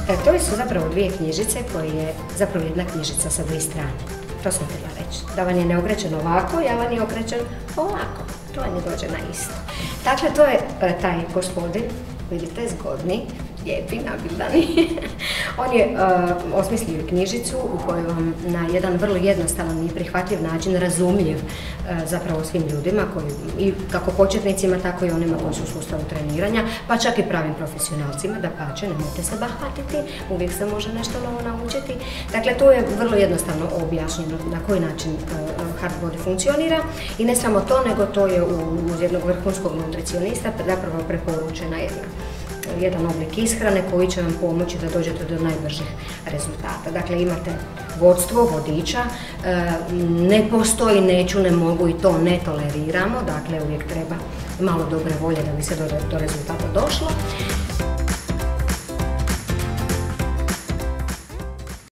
To su zapravo dvije knjižice koje je zapravo jedna knjižica sa dvije strane. To sam htjela reći. Da vam je ne okrećen ovako, ja vam je okrećen ovako. To vam je dođe na isto. Dakle, to je taj gospodin, vidite, zgodni, lijepi, nabildani. On je osmislio knjižicu u kojoj vam na jedan vrlo jednostavan i prihvatljiv način, razumljiv zapravo svim ljudima, i kako početnicima, tako i onima koji su u sustavu treniranja, pa čak i pravim profesionalcima, dapače, nemojte se bahatiti, uvijek se može nešto novo naučiti. Dakle, to je vrlo jednostavno objašnjeno na koji način hard body funkcionira i ne samo to, nego to je uz jednog vrhunskog nutricionista zapravo preporučena jedan oblik ishrane koji će vam pomoći da dođete do najbržih rezultata. Dakle, imate vodstvo, vodiča, ne postoji neću, ne mogu i to ne toleriramo, dakle uvijek treba malo dobre volje da bi se do rezultata došlo.